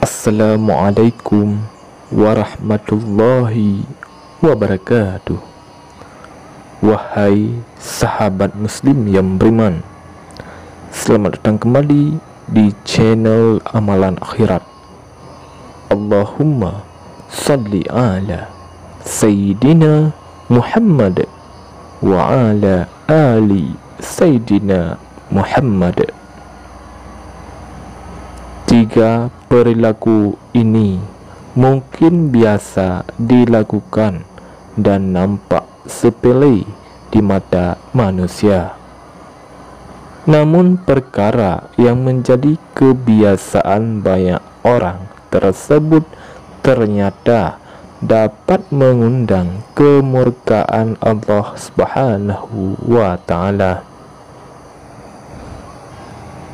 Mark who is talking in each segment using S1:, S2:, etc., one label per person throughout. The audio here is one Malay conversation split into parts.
S1: Assalamualaikum warahmatullahi wabarakatuh. Wahai sahabat muslim yang beriman, selamat datang kembali di channel Amalan Akhirat. Allahumma salli ala Sayyidina Muhammad wa ala ali Sayyidina Muhammad. Tiga perilaku ini mungkin biasa dilakukan dan nampak sepele di mata manusia. Namun perkara yang menjadi kebiasaan banyak orang tersebut ternyata dapat mengundang kemurkaan Allah Subhanahu wa Ta'ala.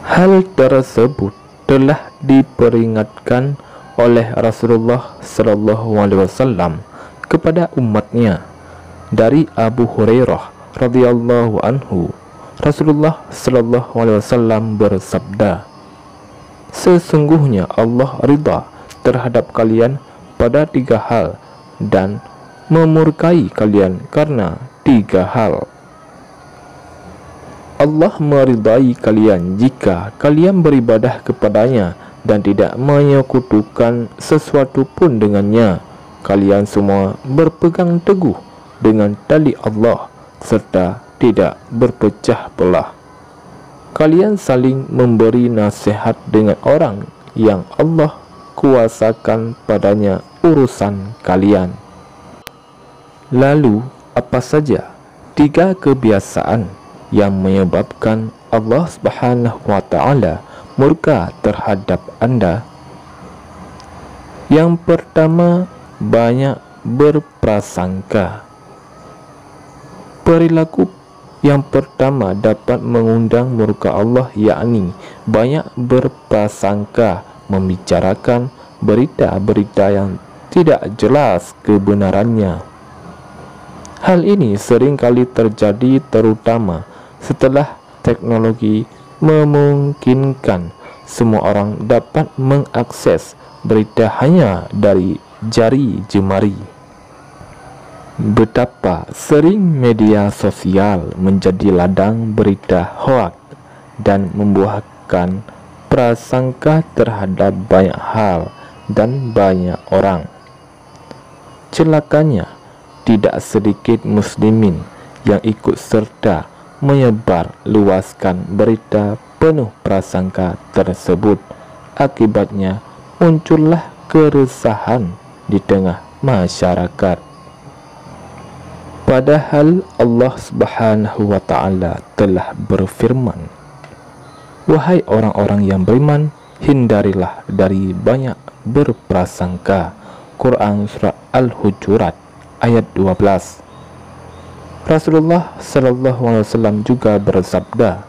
S1: Hal tersebut telah diperingatkan oleh Rasulullah sallallahu alaihi wasallam kepada umatnya. Dari Abu Hurairah radhiyallahu anhu, Rasulullah sallallahu alaihi wasallam bersabda, "Sesungguhnya Allah ridha terhadap kalian pada tiga hal dan memurkai kalian karena tiga hal. Allah meridai kalian jika kalian beribadah kepadanya dan tidak menyekutukan sesuatu pun dengannya. Kalian semua berpegang teguh dengan tali Allah serta tidak berpecah belah. Kalian saling memberi nasihat dengan orang yang Allah kuasakan padanya urusan kalian." Lalu apa saja tiga kebiasaan yang menyebabkan Allah Subhanahu wa Ta'ala murka terhadap Anda? Yang pertama, banyak berprasangka. Perilaku yang pertama dapat mengundang murka Allah, yakni banyak berprasangka, membicarakan berita-berita yang tidak jelas kebenarannya. Hal ini sering kali terjadi terutama setelah teknologi memungkinkan semua orang dapat mengakses berita hanya dari jari jemari. Betapa sering media sosial menjadi ladang berita hoaks dan membuahkan prasangka terhadap banyak hal dan banyak orang. Celakanya, tidak sedikit muslimin yang ikut serta menyebar luaskan berita penuh prasangka tersebut. Akibatnya muncullah keresahan di tengah masyarakat. Padahal Allah Subhanahu wa Ta'ala telah berfirman, "Wahai orang-orang yang beriman, hindarilah dari banyak berprasangka." Quran Surah Al-Hujurat ayat 12. Rasulullah sallallahu alaihi wasallam juga bersabda,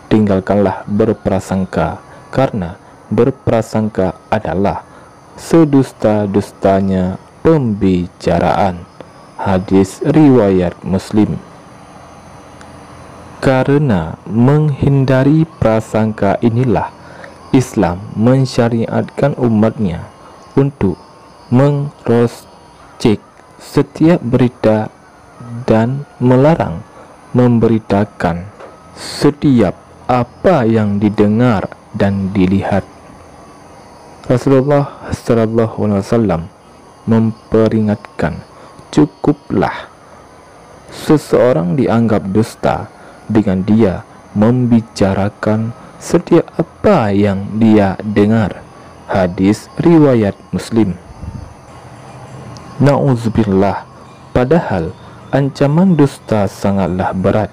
S1: "Tinggalkanlah berprasangka, karena berprasangka adalah sedusta-dustanya pembicaraan." Hadis riwayat Muslim. Karena menghindari prasangka inilah Islam mensyariatkan umatnya untuk mengcek setiap berita dan melarang memberitakan setiap apa yang didengar dan dilihat. Rasulullah sallallahu alaihi wasallam memperingatkan, cukuplah seseorang dianggap dusta dengan dia membicarakan setiap apa yang dia dengar. Hadis riwayat Muslim. Na'udzubillah, padahal ancaman dusta sangatlah berat,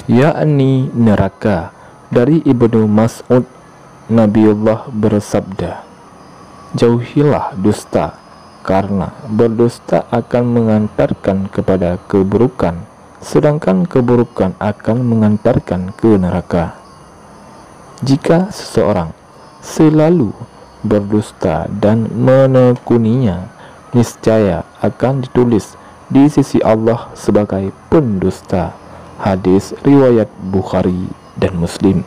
S1: yakni neraka. Dari Ibnu Mas'ud, Nabiullah bersabda, "Jauhilah dusta, karena berdusta akan mengantarkan kepada keburukan, sedangkan keburukan akan mengantarkan ke neraka." Jika seseorang selalu berdusta dan menekuninya, niscaya akan ditulis di sisi Allah sebagai pendusta. Hadis riwayat Bukhari dan Muslim.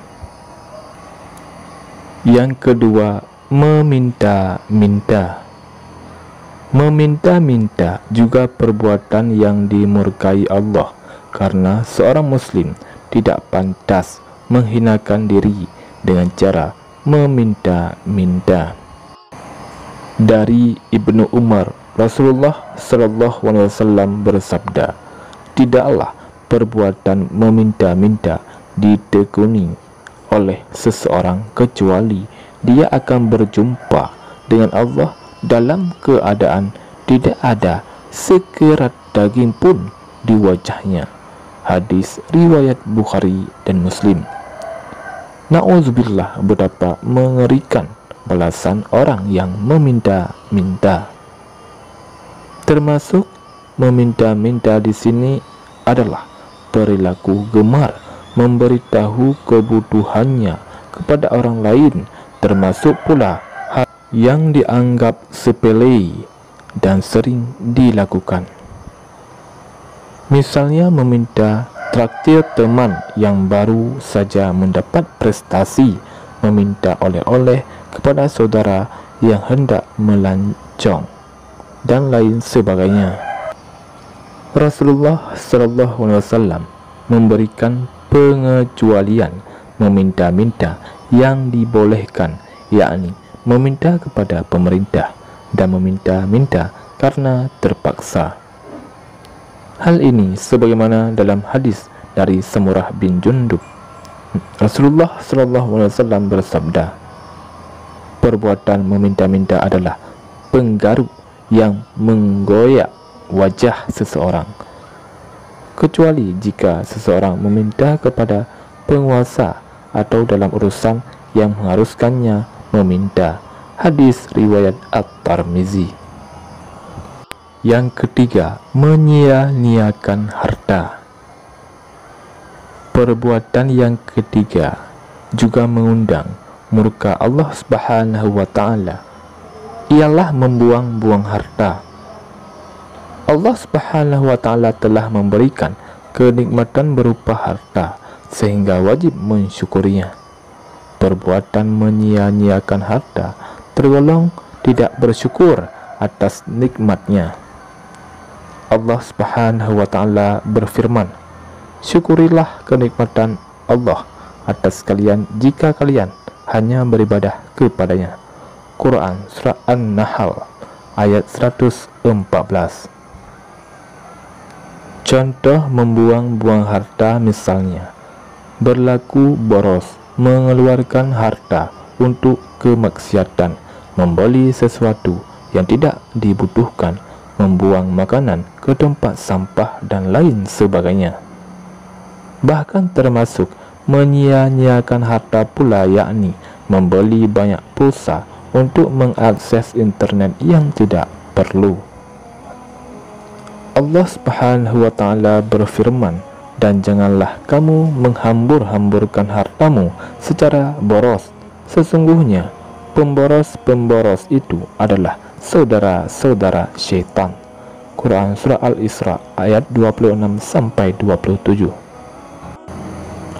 S1: Yang kedua, meminta-minta. Meminta-minta juga perbuatan yang dimurkai Allah, karena seorang muslim tidak pantas menghinakan diri dengan cara meminta-minta. Dari Ibnu Umar, Rasulullah SAW bersabda, "Tidaklah perbuatan meminta-minta ditekuni oleh seseorang kecuali dia akan berjumpa dengan Allah dalam keadaan tidak ada sekerat daging pun di wajahnya." Hadis riwayat Bukhari dan Muslim. Na'udzubillah, betapa mengerikan balasan orang yang meminta-minta. Termasuk meminta-minta di sini adalah perilaku gemar memberitahu kebutuhannya kepada orang lain, termasuk pula hal yang dianggap sepele dan sering dilakukan. Misalnya meminta traktir teman yang baru saja mendapat prestasi, meminta oleh-oleh kepada saudara yang hendak melancong, dan lain sebagainya. Rasulullah SAW memberikan pengecualian meminta-minta yang dibolehkan, yakni meminta kepada pemerintah dan meminta-minta karena terpaksa. Hal ini sebagaimana dalam hadis dari Samurah bin Jundub. Rasulullah SAW bersabda, "Perbuatan meminta-minta adalah penggaruk yang menggoyak wajah seseorang, kecuali jika seseorang meminta kepada penguasa atau dalam urusan yang mengharuskannya meminta." Hadis riwayat At-Tirmizi. Yang ketiga, menyia-nyiakan harta. Perbuatan yang ketiga juga mengundang murka Allah Subhanahu wa Ta'ala, ialah membuang-buang harta. Allah Subhanahu wa Ta'ala telah memberikan kenikmatan berupa harta, sehingga wajib mensyukurinya. Perbuatan menyia-nyiakan harta tergolong tidak bersyukur atas nikmatnya. Allah Subhanahu wa Ta'ala berfirman, "Syukurilah kenikmatan Allah atas kalian jika kalian hanya beribadah kepadanya." Quran Surah An-Nahl ayat 114. Contoh membuang-buang harta misalnya berlaku boros, mengeluarkan harta untuk kemaksiatan, membeli sesuatu yang tidak dibutuhkan, membuang makanan ke tempat sampah, dan lain sebagainya. Bahkan termasuk menyia-nyiakan harta pula, yakni membeli banyak pulsa untuk mengakses internet yang tidak perlu. Allah Subhanahu wa Ta'ala berfirman, "Dan janganlah kamu menghambur-hamburkan hartamu secara boros. Sesungguhnya pemboros-pemboros itu adalah saudara-saudara syaitan." Quran Surah Al-Isra ayat 26-27.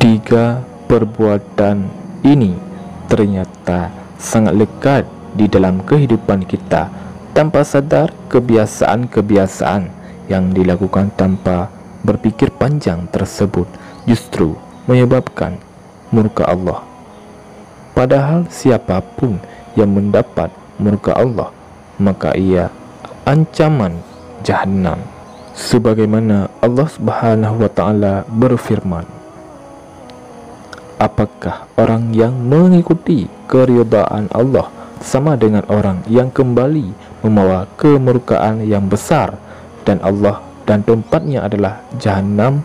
S1: Tiga perbuatan ini ternyata sangat lekat di dalam kehidupan kita. Tanpa sadar, kebiasaan-kebiasaan yang dilakukan tanpa berpikir panjang tersebut justru menyebabkan murka Allah. Padahal siapapun yang mendapat murka Allah, maka ia ancaman Jahannam. Sebagaimana Allah Subhanahu wa Ta'ala berfirman, "Apakah orang yang mengikuti keridaan Allah sama dengan orang yang kembali membawa kemurkaan yang besar, dan Allah dan tempatnya adalah Jahannam,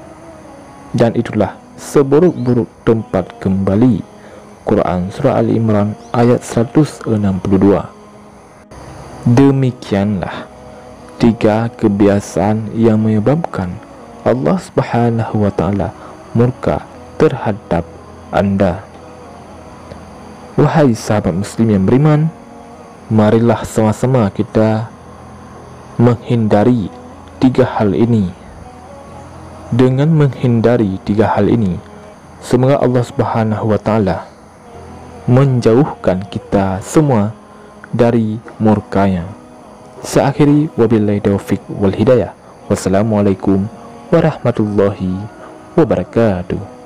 S1: dan itulah seburuk-buruk tempat kembali." Quran Surah Al-Imran ayat 162. Demikianlah tiga kebiasaan yang menyebabkan Allah Subhanahu wa Ta'ala murka terhadap Anda. Wahai sahabat muslim yang beriman, marilah sama-sama kita menghindari tiga hal ini. Dengan menghindari tiga hal ini, semoga Allah Subhanahu wa Ta'ala menjauhkan kita semua dari murkanya. Seakhiri wabillahi taufiq wal hidayah. Wassalamualaikum warahmatullahi wabarakatuh.